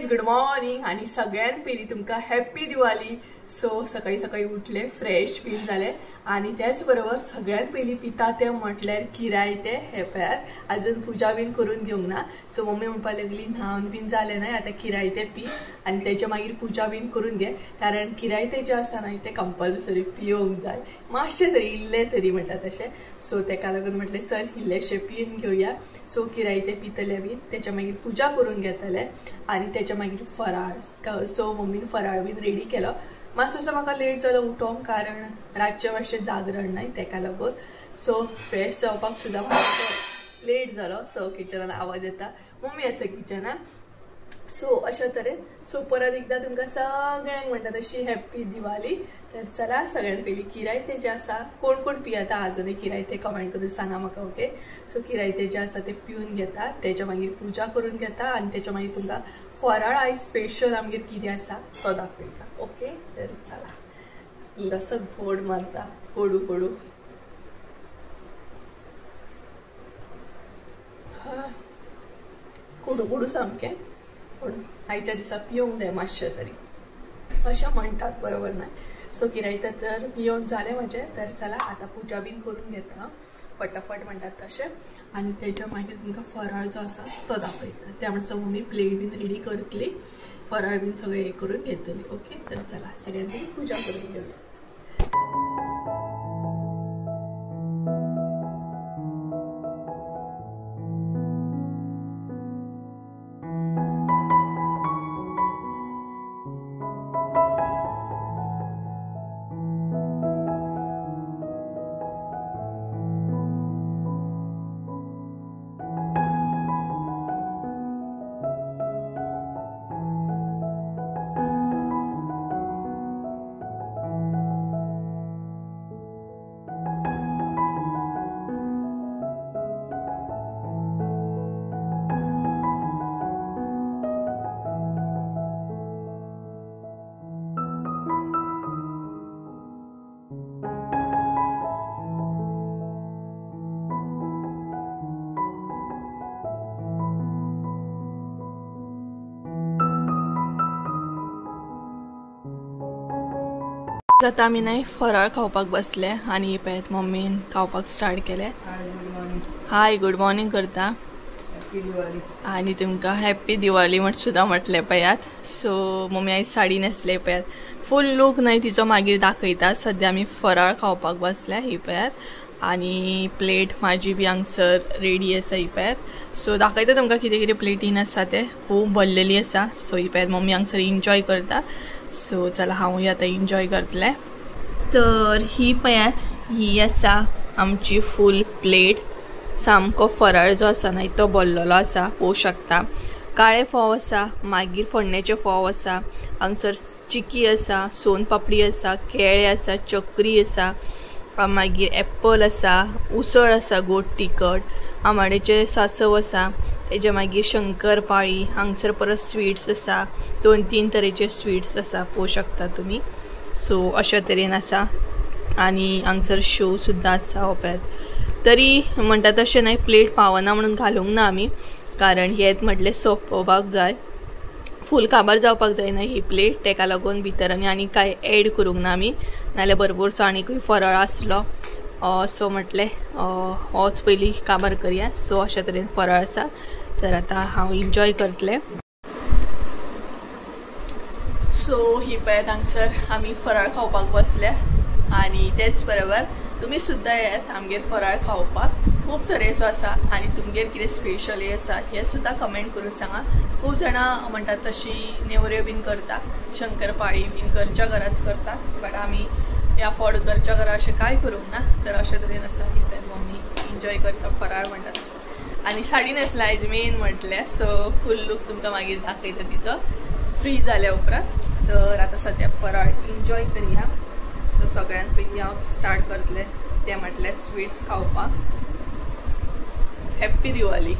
Good morning आणि सगळ्यांत पहिली तुमका हॅपी दिवाळी। सो सकाळी सकाळी उठले, फ्रेश फील झाले आणि त्याचबरोबर सगळ्यात पहिली पिता ते म्हटल्यार किरायते हे पळयात, अजून पूजा बीन करून घेवंक ना। सो मम्मी म्हणपाक लागली न्हावन बीन जाले नाही, आता किरायते पी आणि त्याच्या मागीर पूजा बीन करून घे, कारण किरायते जे आसा ना ते कंपल्सरी पियोंक जाय, मातशे तरी इल्ले तरी म्हणटा तशें। सो तेका लागून म्हटले चल इल्लेशे पिवन घेवया। सो किरायते पितले बीन, त्याच्या मागीर पूजा करून घेतले आणि त्याच्या मागीर फराळ। सो मम्मीन फराळ बीन रेडी केलो। मातसो म्हाका लेट जालो उठोंक, कारण रातचे मातशें जागरण नाही तेका लागून। सो फ्रेश जावपाक सुद्दां मातसो लेट जालो। सो किचनान आवाज येता, मम्मी आसा किचनान। सो अशा तरेन सो परत एकदा तुमकां सगळ्यांक म्हणटा तशी हॅपी दिवाळी। तर चला सगळ्यांत पयलीं किरायते जे आसा, कोण कोण पियेता आजुनूय किरायते कमेंट करून सांगा म्हाका, ओके। सो किरायते जे आसा ते पिवन घेता, त्याच्या मागीर पूजा करून घेता आणि त्याच्या मागीर तुमकां फराळ आयज स्पेशल आमगेर कितें आसा तो दाखयता, ओके। तर चला इल्लोसो घोड मारता, कोडू कोडू कोडू कोडू सामकें, पूण आयच्या दिसा पिवंक जाय मातशें तरी, अशें म्हणटात, बरोबर नाही। सो किरायते तर पिवन जालें म्हजें। तर चला आता पूजा बीन करून घेता फटाफट म्हणटात तशें, आणि त्याच्या मागीर तुमकां फराळ जो आसा तो दाखयता। त्या म्हणसर मम्मी प्लेट बीन रेडी करतली, फराळ बीन सगळें हे करून घेतली, ओके। तर चला सगळ्यांनी पूजा करून घेवया। आता आमी नाही फराळ खावपाक बसले आणि पळयात मम्मीन खावपाक स्टार्ट केले। हाय गुड मॉर्निंग करता आणि तुमकां हॅपी दिवाळी म्हण सुद्दां म्हटले पळयात। सो मम्मी आयज साडी न्हेसले पळयात, फूल लूक नाही तिचो मागीर दाखयता। सद्या आमी फराळ खावपाक बसल्या ही पळयात, आणि प्लेट माझी बी हांगसर रेडी आसा ही पळयात। सो दाखयता तुमकां कितें कितें प्लेटीन आसा ते, खूब भरलेली आसा। सो ही पळयात मम्मी हांगसर एन्जॉय करता। सो चला हांवूय आता एन्जॉय करतले। तर ही पळयात, ही आसा आमची फूल प्लेट, सामको फराळ जो आसा ना तो भरलेलो आसा, पळोवंक शकता। काळे फोव आसा, मागीर फोडण्याचे फोव आसा, हांगसर चिकी आसा, सोन पापडी आसा, केळे आसा, चकरी आसा, मागीर एप्पल आसा, उसळ आसा गोड तिखट, आमाड्याचे सासव आसा, तेच्या मागीर शंकरपाळी, हांगसर परत स्वीट्स आसा, 2-3 तरेचे स्वीट्स आसा, पळोवंक शकता तुमी। सो अशा तरेन आसा, आणि हांगसर शो सुद्दां आसा हो पळयात। तरी म्हणटा तशें नाही प्लेट पावना म्हणून घालूंक ना आमी, कारण हेत म्हटलें सोंपोवपाक जाय, फूल काबार जावपाक जायना ही प्लेट, तेका लागून भितर आनी काय एड करूंक ना आमी, नाल्यार भरपूरसो आनीकूय फराळ आसलो। सो म्हटलें होच पयली काबार करया। सो अशा तरेन फराळ आसा, तर आता हांव एन्जॉय करतलें। सो ही पळयात हांगसर आमी फराळ खावपाक बसल्या, आणि तेच बरोबर तुमी सुद्दां येयात आमगेर फराळ खावपाक। खूब तरेचो आसा, आणि तुमगेर कितें स्पेशल हे आसा हे सुद्दां कमेंट करून सांगा। खूब जाणां म्हणटात तशी नेवऱ्यो बीन करता, शंकरपाळी बीन घरच्या घराच करता, बट आमी या फॉड घरच्या घरा अशें कांय करूंक ना। तर अशा तरेन आसा ही पळयात मम्मी एन्जॉय करता फराळ म्हणटा तशें, आणि साडी न्हेसला आयज मेन म्हटलें। सो फूल लूक तुमकां मागीर दाखयता तिचो फ्री जाल्या उपरांत। तर आता सद्या फराळ एन्जॉय करुया। सो सगळ्यांत पयलीं हांव स्टार्ट करतलें तें म्हटल्यार स्वीट्स खावपाक। हॅपी दिवाळी।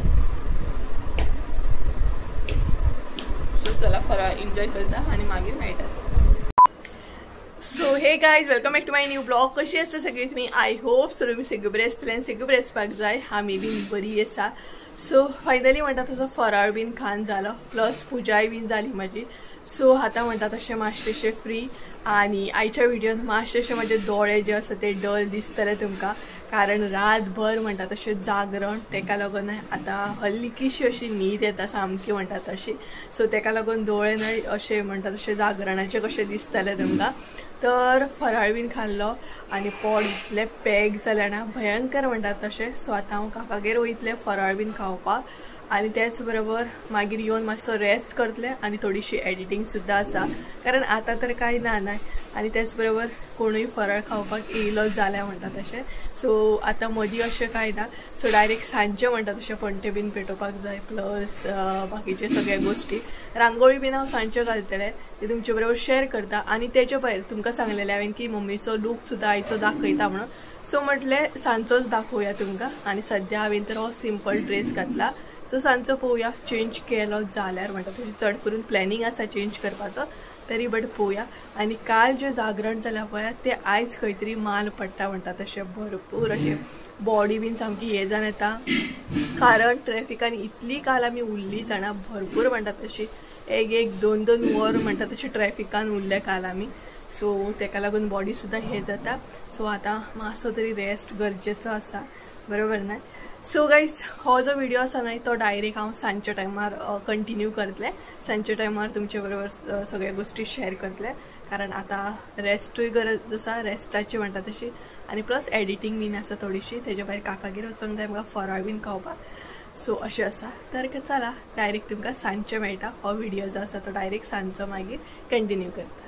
सो चला फराळ एन्जॉय करता आणि मागीर मेळटा। So hey guys welcome back to my new blog. कशी आसता सगळी तुम्ही? आय होप सो तुम्ही सगळे बरे आसतले, सगळे बरे आसपाक जाय। आमी बीन बरी आसा। सो फायनली म्हणटा तसो फराळ बीन खान जालो प्लस पुजाय बीन जाली माझी. सो आतां म्हणटा तशें मातशें फ्री. आणि आयच्या व्हिडिओन मातशें माझे दोळे जे आसा ते डल दिसतले तुमकां, कारण रातभर म्हणटा तशें जागरण, तेका लागून आतां हल्लीकीशी अशी न्हीद येता सामकी म्हणटा तशी. सो तेका लागून दोळे न्हय अशें म्हणटा तशें जागरणाचे कशें दिसतले तुमकां. तर फराळ बीन खाल्लो आनी पोट इतलें पॅक जालें ना भयंकर म्हणटा तशें. सो आतां हांव काकागेर वयतलें फराळ बीन खावपाक आणि त्याच बरोबर मागीर येवन मातसो रेस्ट करतले आणि थोडीशी एडिटींग सुद्दां आसा, कारण आतां तर कांय ना. आणि त्याच बरोबर कोणूय फराळ खावपाक येयलो जाल्यार म्हणटा तशें. सो आतां मदीं अशें कांय ना. सो डायरेक्ट सांजचे म्हणटा तशें पणटे बीन पेटोवपाक जाय, प्लस बाकीचे सगळ्या गोश्टी. रांगोळी बीन हांव सांजचे घालतलें, ते तुमचे बरोबर शेअर करता. आणि तेच्या भायर तुमकां सांगलेलें हांवें की मम्मीचो लूक सुद्दां आयचो दाखयता म्हणून. सो म्हटलें सांजचोच दाखोवया तुमकां. आणि सद्या हांवें तर हो सिंपल ड्रेस घातला. सो सांजचो पळोवया चेंज केलो जाल्यार म्हणटा तशें चड करून प्लॅनिंग आसा चेंज करपाचो तरी, बट पळोवया. आनी काल जें जागरण जालां पळय तें आयज खंय तरी माल पडटा म्हणटा तशें. भरपूर अशें बॉडी बीन सामकी हे जावन येता, कारण ट्रॅफिकान इतली काल आमी उरलीं जाणां, भरपूर म्हणटा तशी 1-2 वर म्हणटा तशी ट्रॅफिकान उरले काल आमी. सो तेका लागून बॉडी सुद्दां हे जाता. सो आतां मातसो तरी रेस्ट गरजेचो आसा, बरोबर ना. सो गाईज हो जो व्हिडिओ आसा न्हय तो डायरेक्ट हांव सांजच्या टायमार कंटिन्यू करतलें. सांजच्या टायमार तुमचे बरोबर सगळ्या गोष्टी शेअर करतलें, कारण आतां रेस्टूय गरज आसा, रेस्टाची म्हणटा तशी. आनी प्लस एडिटींग बीन आसा थोडीशी, तेजे भायर काकागेर वचोंक जाय म्हाका फराळ बीन खावपाक. सो अशें आसा. तर चला डायरेक्ट तुमकां सांजचें मेळटा. हो व्हिडिओ जो आसा तो डायरेक्ट सांजचो मागीर कंटिन्यू करता.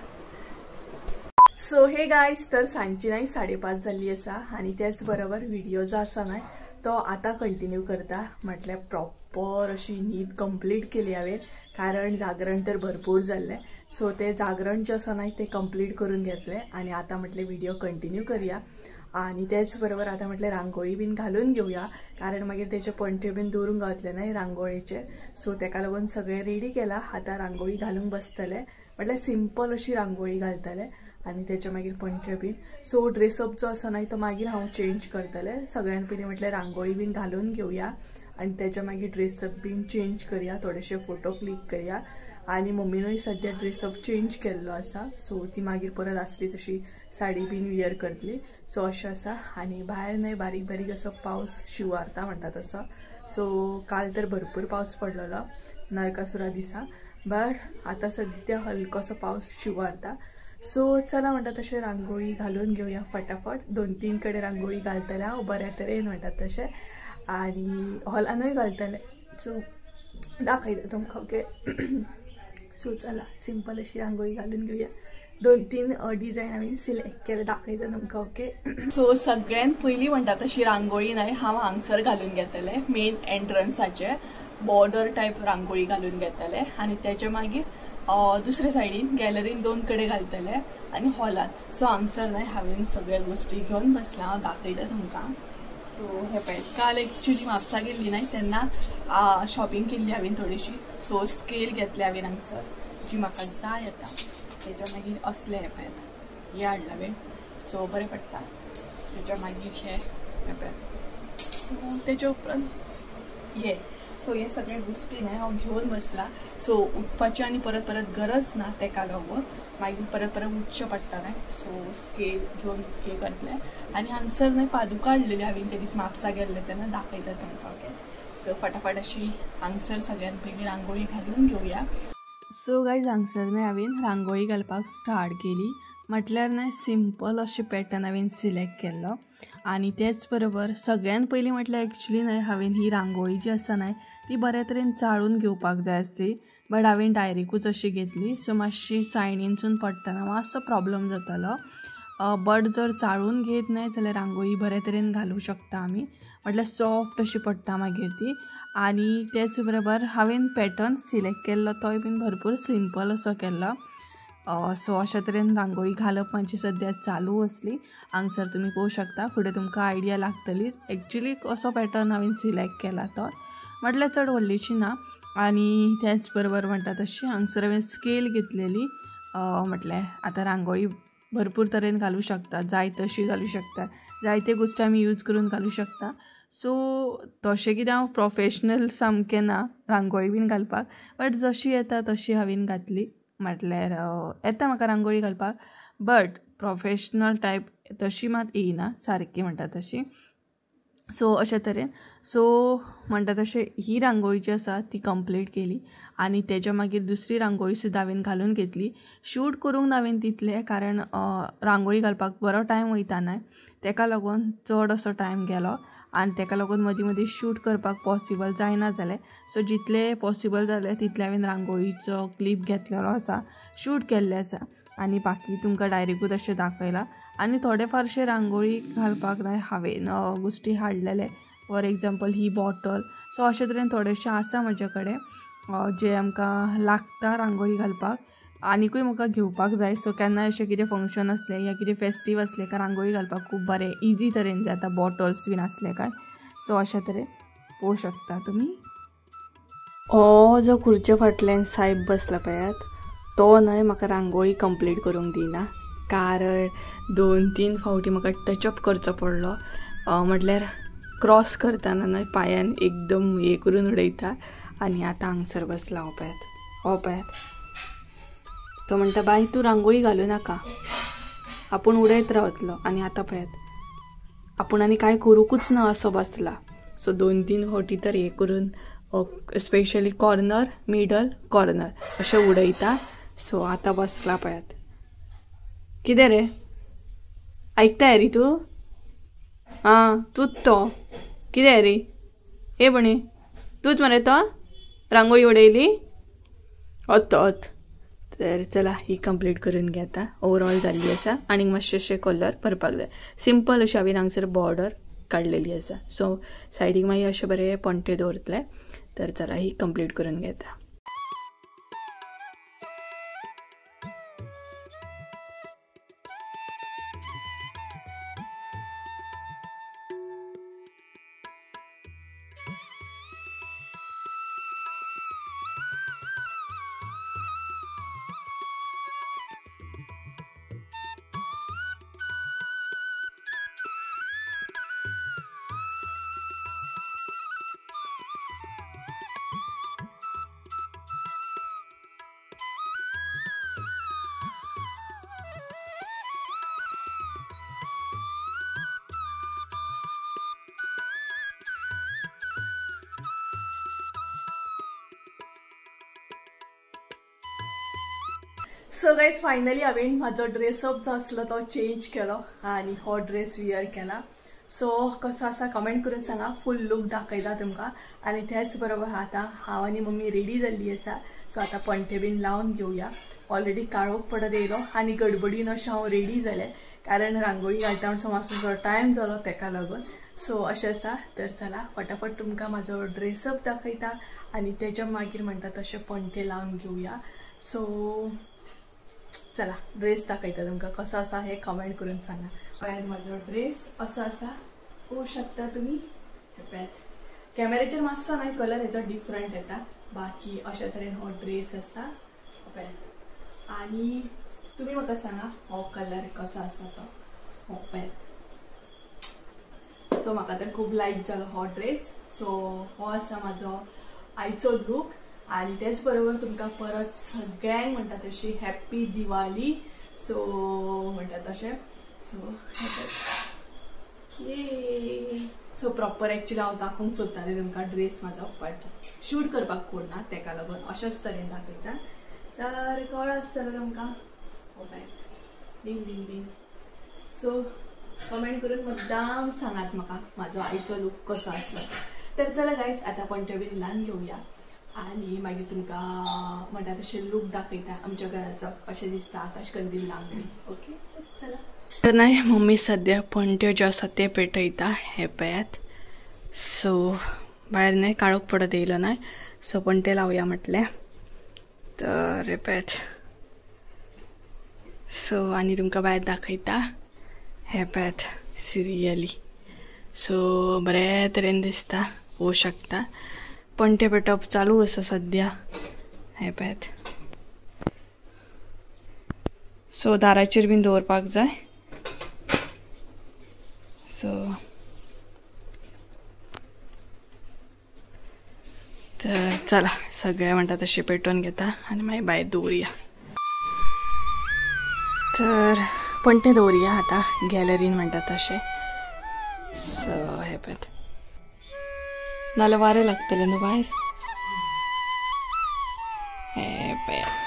सो हे गायज तर सांजची न्हय 5:30 जाल्ली आसा आनी त्याच बरोबर व्हिडिओ जो आसा न्हय तो आतां कंटिन्यू करता. म्हटल्यार प्रॉपर अशी न्हीद कंप्लीट केली हांवें, कारण जागरण तर भरपूर जाल्लें. सो ते जागरण जें आसा न्हय तें कंप्लीट करून घेतलें आनी आतां म्हटलें व्हिडिओ कंटिन्यू करया. आणि त्याच बरोबर आतां म्हटलें रांगोळी बीन घालून घेवया, कारण मागीर तेचे पणट्यो बीन दवरूंक गावतले न्हय रांगोळीचे. सो तेका लागून सगळें रेडी केलां. आतां रांगोळी घालूंक बसतलें, म्हटल्यार सिंपल अशी रांगोळी घालतलें आनी तेचे मागीर पणट्यो बीन. सो ड्रेसअप जो आसा न्हय तो मागीर हांव चेंज करतलें. सगळ्यान पयलीं म्हटल्यार रांगोळी बीन घालून घेवया आनी तेच्या मागीर ड्रेसअप बीन चेंज करया, थोडेशे फोटो क्लिक करया. आनी मम्मीनूय सद्या ड्रेसअप चेंज केल्लो आसा, सो ती मागीर परत आसली तशी साडी बीन वियर करतली. सो अशें आसा. आनी भायर न्हय बारीक बारीक असो पावस शिवारता म्हणटा तसो. सो काल तर भरपूर पावस पडलेलो नरकासुरा दिसा, बट आतां सद्या हलकोसो पावस शिवारता. सो चला म्हणटा तशें रांगोळी घालून घेवया फटाफट. 2-3 कडेन रांगोळी घालतलें हांव बऱ्या तरेन म्हणटा तशें, आनी हॉलानूय घालतलें. सो दाखयता तुमकां, ओके. सो चला सिंपल अशी रांगोळी घालून घेवया. 2-3 डिझायन हांवें सिलेक्ट केले, दाखयता तुमकां, ओके. सो सगळ्यान पयलीं म्हणटा तशी रांगोळी न्हय हांव हांगसर घालून घेतलें, मेन एंट्रन्साचे बॉर्डर टायप रांगोळी घालून घेतलें. आनी तेचे मागीर दुसरे सायडीन गॅलरीन 2 कडेन घालतले आनी हॉलान. सो हांगसर न्हय हांवें सगळ्या गोश्टी घेवन बसला, हांव दाखयता तुमकां. सो हे पळय काल एक्चुली म्हापसा गेल्ली न्हय तेन्ना शॉपिंग केल्ली हांवें थोडीशी. सो स्केल घेतले हांवें हांगसर जी म्हाका जाय आतां. तेच्या मागीर असले हे पळयात, हे हाडला हांवें. सो बरें पडटा. तेच्या मागीर हे पळयात. सो तेच्या उपरांत हे. सो हे सगळे गोश्टी न्हय हांव घेवन बसला. सो उठपाची आनी परत परत गरज ना, तेका लागून मागीर परत परत उठचें पडटा न्हय. सो स्केल घेवन हे करतलें. आनी हांगसर न्हय पादुका हाडलेली हांवें ते दीस म्हापसा गेल्ले तेन्ना, दाखयता तुमकां, ओके. सो फटाफट अशी हांगसर सगळ्यान पयलीं रांगोळी घालून घेवया. सो गायज हांगसर न्हय हांवें रांगोळी घालपाक स्टार्ट केली. म्हटल्यार न्हय सिंपल अशें पॅटर्न हांवें सिलेक्ट केल्लो. आनी तेच बरोबर सगळ्यान पयलीं म्हटल्यार एक्चुली न्हय हांवें ही रांगोळी जी आसा न्हय ती बऱ्या तरेन चाळून घेवपाक जाय आसली, बट हांवें डायरेक्टूच अशी घेतली. सो मातशी चाळणीनसून पडटना मातसो प्रॉब्लम जातालो, बट जर चाळून घेत न्हय जाल्यार रांगोळी बऱ्या तरेन घालूं शकता आमी, म्हटल्यार सॉफ्ट अशी पडटा मागीर ती. आनी तेच बरोबर हांवें पॅटर्न सिलेक्ट केल्लो तोय बीन भरपूर सिंपल असो केल्लो. सो अशा तरेन रांगोळी घालप म्हाजी सद्या चालू असली. हांगसर तुमी पळोवंक शकता, फुडें तुमकां आयडिया लागतलीच. एक्चुली कसो पॅटर्न हांवें सिलेक्ट केला तो, म्हटल्यार चड व्हडलीशी ना. आनी त्याच बरोबर म्हणटा तशी हांगसर हांवें स्केल घेतलेली. म्हटल्यार आतां रांगोळी भरपूर तरेन घालूं शकता, जाय तशी घालूं शकता, जायते गोश्टी आमी यूज करून घालूं शकता. सो तशें कितें हांव प्रोफेशनल सामकें ना रांगोळी बीन घालपाक, बट जशी येता तशी हांवें घातली. म्हटल्यार येता म्हाका रांगोळी घालपाक, बट प्रोफेशनल टायप तशी मात येयना सारकी म्हणटा तशी. सो अशे तरेन म्हणटा तशें ही रांगोळी जी आसा ती कंप्लीट केली. आनी तेज्या मागीर दुसरी रांगोळी सुद्दां हांवें घालून घेतली. शूट करूंक हांवें तितलें, कारण रांगोळी घालपाक बरो टायम वयता न्हय, तेका लागून चड असो टायम गेलो आनी तेका लागून मदीं मदीं शूट करपाक पॉसिबल जायना जालें. सो जितलें पॉसिबल जालें तितलें हांवें रांगोळीचो क्लीप घेतलेलो आसा, शूट केल्लें आसा आनी बाकी तुमकां डायरेक्टूच अशें दाखयलां. आनी थोडे फारशे रांगोळी घालपाक जाय हांवें गोश्टी हाडलेले, फॉर एग्जाम्पल ही बॉटल. सो अशे तरेन थोडेशे आसा म्हजे कडेन जे आमकां लागता रांगोळी घालपाक, आनीकूय म्हाका घेवपाक जाय. सो केन्नाय अशें कितें फंक्शन आसलें या कितें फेस्टीव आसलें काय रांगोळी घालपाक खूब बरें इजी तरेन जाता, बॉटल्स बीन आसले काय. सो अशा तरेन पळोवं शकता तुमी. हो जो खुर्चे फाटल्यान साहेब बसला पळयात, तो न्हय म्हाका रांगोळी कंप्लीट करूंक दिना, कारण 2-3 फावटी म्हाका टचअप करचो पडलो. म्हटल्यार क्रॉस करतना न्हय पांयान एकदम हे करून उडयता. आनी आतां हांगसर बसला हो पळयात. तो म्हणटा बाय तूं रांगोळी घालूं नाका, आपूण उडयत रावतलो. आनी आतां पळयात आपूण आनी कांय करूंकूच ना असो बसला. सो 2-3 फावटी तर हे करून स्पेशली कॉर्नर, मिडल, कॉर्नर अशें उडयता. सो आतां बसला पळयात. कितें रे, ऐकताय रे तूं? हां तूच तो. कितें रे हे बणे, तूच मरे तो रांगोळी उडयली? होत. तर चला ही कंप्लीट करून घेता. ओवरऑल जाल्ली आसा आनी मातशेशे कलर भरपाक जाय. सिंपल अशी हांवें हांगसर बॉर्डर काडलेली आसा. सो सायडीक मागीर अशे बरे पणटे दवरतले. तर चला ही कंप्लीट करून घेता. सो गायज फायनली हांवें म्हाजो ड्रेसअप जो आसलो तो चेंज केलो आनी हो ड्रेस वियर केला. सो कसो आसा कमेंट करून सांगा. फूल लूक दाखयता तुमकां. आनी त्याच बरोबर आतां हांव आनी मम्मी रेडी जाल्ली आसा. सो आतां पणटे बीन लावन घेवया. ऑलरेडी काळोख पडत येयलो आनी गडबडीन अशें हांव रेडी जालें, कारण रांगोळी घालता म्हणसर मातसो टायम जालो तेका लागून. सो अशें आसा. तर चला फटाफट तुमकां म्हाजो ड्रेसअप दाखयता आनी तेच्या मागीर म्हणटा तशें पणटे लावन घेवया. सो चला ड्रेस दाखयता तुमकां कसो आसा हे कमेंट करून सांगा. पळयात म्हाजो ड्रेस असो आसा, पळोवं शकता तुमी. पळयात कॅमेराचेर मातसो न्हय कलर हेजो डिफरंट येता, बाकी अशा तरेन हो ड्रेस आसा. पळयात आनी तुमी म्हाका सांगा हो कलर कसो आसा तो. हो पळयात. सो म्हाका तर खूब लायक जालो हो ड्रेस. सो हो आसा म्हाजो आयचो लूक. आनी तेच बरोबर तुमकां परत सगळ्यांक म्हणटा तशी हॅप्पी दिवाळी. सो म्हणटा तशें. सो प्रॉपर एक्चुअली हांव दाखोवंक सोदतालें तुमकां ड्रेस म्हाजो, बट शूट करपाक कोण ना तेका लागून अशेंच तरेन दाखयता. तर कळ्ळो आसतलो तुमकां. डिंग डिंग डिंग. सो कमेंट करून मुद्दाम सांगात म्हाका म्हाजो आयचो लूक कसो आसलो. तर चला गायज आतां पणटे बीन लावन घेवया आनी मागीर तुमकां म्हणटा तशें लूक दाखयता आमच्या घराचो. अशें दिसता आकाश कंदील लावन. ओके चला. तर न्हय मम्मी सद्या पणट्यो ज्यो आसा ते पेटयता. हे पळयात. सो भायर न्हय काळोख पडत येयलो न्हय, सो पणटे लावया म्हटलें. तर हे पळयात. सो आनी तुमकां भायर दाखयता. हे पळयात सिरियली. सो बरे तरेन दिसता, पळोवं शकता. पणटे पेटप चालू आसा सद्या. हे पळयात. सो दाराचेर बीन दवरपाक जाय. सो तर चला सगळे म्हणतात तशी पेटवून घेता आणि मागीर भायर दवरुया. तर पणटे दवरुया आता गॅलरीन म्हणटात तशें. सो हे पळय नाल्यार वारें लागतलें न्हू भायर. हे पळय आतां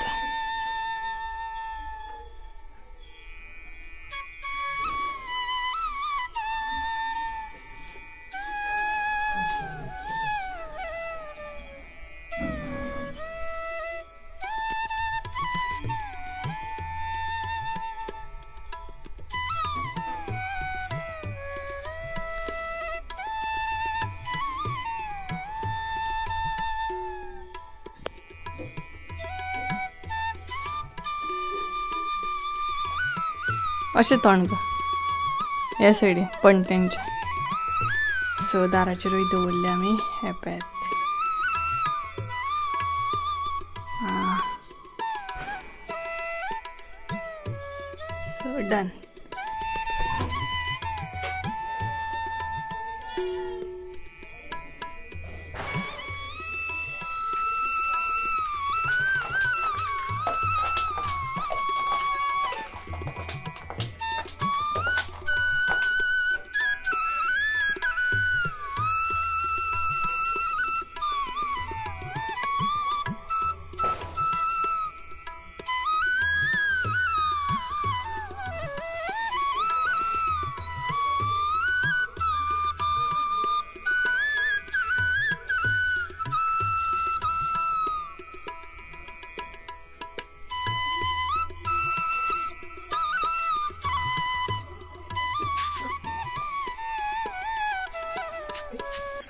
अशें तोंड गो ह्या सायडीन पणट्यांच्या. सो दाराचेरूय दवरले आमी. हे पळयात सो डन.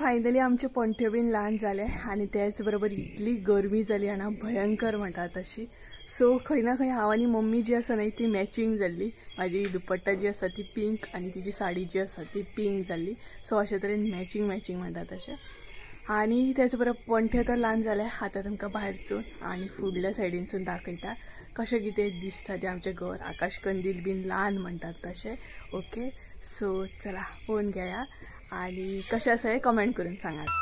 फायनली आमचे पणट्यो बीन ल्हान जाले आनी त्याच बरोबर इतली गरमी जाली हांगा भयंकर म्हणटा तशी. सो खंय ना खंय हांव आनी मम्मी जी आसा न्हय ती मॅचिंग जाल्ली. म्हाजी दुपट्टा जी आसा ती पिंक आनी तिची साडी जी आसा ती पिंक जाल्ली. सो अशे तरेन मॅचिंग मॅचिंग म्हणटा तशें. आनी त्याच बरोबर पणट्यो तर ल्हान जाले. आतां तुमकां भायरसून आनी फुडल्या सायडीनसून दाखयता कशें कितें दिसता तें आमचें घर. आकाश कंदील बीन ल्हान म्हणटात तशें. ओके सो चला पळोवन घेया आणि कशें आसा हें कमेंट करून सांगात.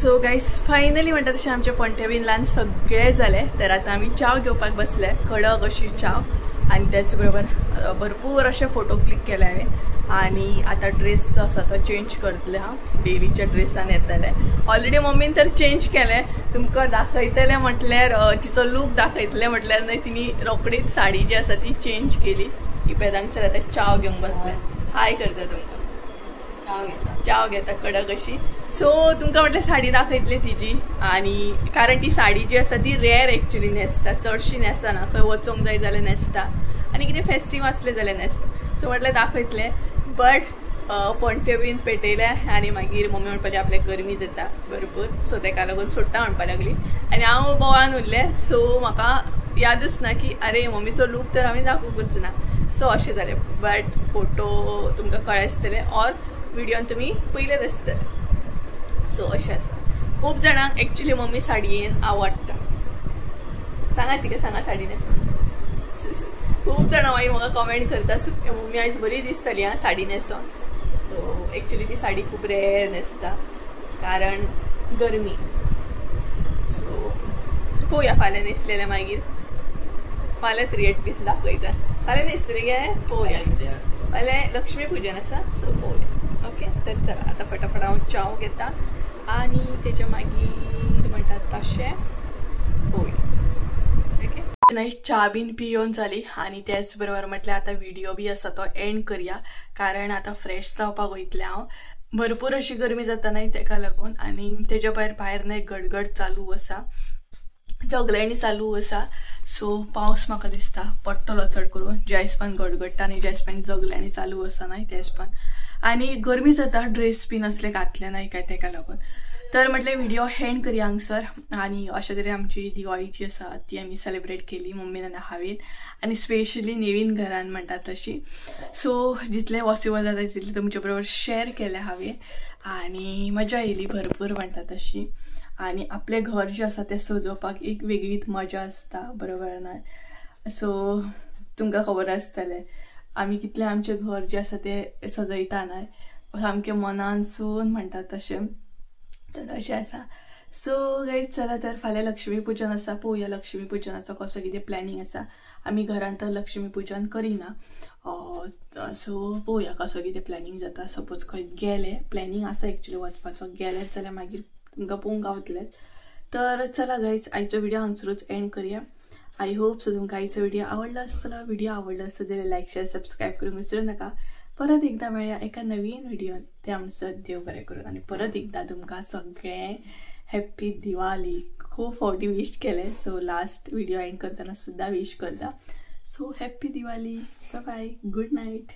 सो गाइस फायनली म्हणटा तशें आमचे पणटे बीन ल्हान सगळे झाले. तर आता आम्ही चाव घेवपाक बसले. कडक अशी चाव आणि त्याच बरोबर भरपूर असे फोटो क्लिक केले हांवें. आणि आता ड्रेस जो आसा तो चेंज करतले. हांव डेलीच्या ड्रेसान येतले. ऑलरेडी मम्मीन तर चेंज केले. तुमकां दाखयतले म्हटल्यार तिचो लूक दाखयतले म्हटल्यार न्हय तिणी रोखडीच साडी जी आसा ती चेंज केली. ही पळय हांगसर आतां चाव घेवंक बसले. हाय करता तुमकां. चाव घेता कडक अशी. सो तुमकां म्हटल्यार साडी दाखयतली तिची. आणि कारण ती साडी जी आसा ती रेअर एक्चुअली न्हेसता. चडशी न्हेसना. खंय वचोंक जाय जाल्यार न्हेसता आनी कितें फेस्टीव आसलें जाल्यार न्हेसता. सो म्हटल्यार दाखयतले. बट पणट्यो बीन पेटयले आनी मागीर मम्मी म्हणपाचें आपल्याक गरमी जाता भरपूर. सो ताका लागून सोडटा म्हणपाक लागली. आनी हांव बोवान उरलें. सो म्हाका यादूच ना की अरे मम्मीचो लूक तर हांवें दाखोवंकूच ना. सो अशें जालें. बट फोटो तुमकां कळ्ळे आसतले ऑर व्हिडियोन तुमी पयलेच आसतले. सो अशें आसा. खूब जाणांक एक्चुअली मम्मी साडयेन आवडटा. सांगा तिका सांगा साडी न्हेसून. खूब जाणां मागीर म्हाका कमेंट करता मम्मी आयज बरी दिसतली हां साडी न्हेसून. सो एक्चुअली ती साडी खूब रेअर न्हेसता कारण गरमी. सो पळोवया फाल्यां न्हेसलेलें मागीर. फाल्यां 3 पीस दाखयता. फाल्यां न्हेसतली गे पळोवया. फाल्यां लक्ष्मी पुजन आसा. सो पळोवया. ओके तर चला आता फटाफट हांव चाव घेता आणि तेच्या मागीर म्हणटात तशें पळोवया. ओके नाही चा बीन पिऊन जाली आणि त्याच बरोबर म्हटलं आता व्हिडिओ बी असा तो एंड करूया कारण आता फ्रेश जावपाक वयतलें हांव. भरपूर अशी गरमी जाता नाही तेका लागून आणि तेज्या भायर नाही गडगड चालू आसा, जगल्यानी चालू आसा. सो पावस म्हाका दिसता पडटलो चड करून ज्या हिसपान गडगडटा आनी ज्या हिसपान जगल्यानी चालू आसा नाही त्या हिसपान. आणि गरमी जाता ड्रेस बीन असले घातले नाही काय तेका लागून. तर म्हटलें व्हिडिओ एंड करूया हांगसर आणि अशा तरी आमची दिवाळी जी आसा ती आमी सेलिब्रेट केली मम्मीन आनी हांवें आणि स्पेशली नेवीन घरान म्हणटा तशी. सो जितलें पॉसिबल जाता तितलें तुमच्या बरोबर शेअर केलें हांवें आणि मजा येयली भरपूर म्हणटा तशी. आणि आपले घर जे आसा तें सजोवपाक एक वेगळीच मजा आसता बरोबर ना. सो तुमकां खबर आसतलें आमी कितलें आमचें घर जें आसा तें सजयता न्हय सामकें मनानसून म्हणटा तशें. तर अशें आसा. सो गायज चला तर फाल्यां लक्ष्मी पूजन आसा, पळोवया लक्ष्मी पुजनाचो कसो कितें प्लॅनिंग आसा. आमी घरान तर लक्ष्मी पूजन करिना. सो पळोवया कसो कितें प्लॅनिंग जाता. सपोज खंय गेले प्लॅनिंग आसा एक्चुली वचपाचो, गेलेच जाल्यार मागीर तुमकां पळोवंक गावतलेंच. तर चला गायज आयचो व्हिडिओ हांगसरूच एंड करूया. आय होप सो तुमकां आयचो व्हिडिओ आवडला आसतलो. व्हिडिओ आवडला आसत जाल्यार लायक शेअर सबस्क्राईब करूंक विसरू नाका. परत एकदा मेळया एका नवीन व्हिडिओन. ते आमचं देव बरें करून. आणि परत एकदा तुमकां सगळें हॅप्पी दिवाळी खूब फावटी विश केले. सो लास्ट व्हिडिओ एंड करतना सुद्दां विश करता. So happy Diwali, bye bye, good night.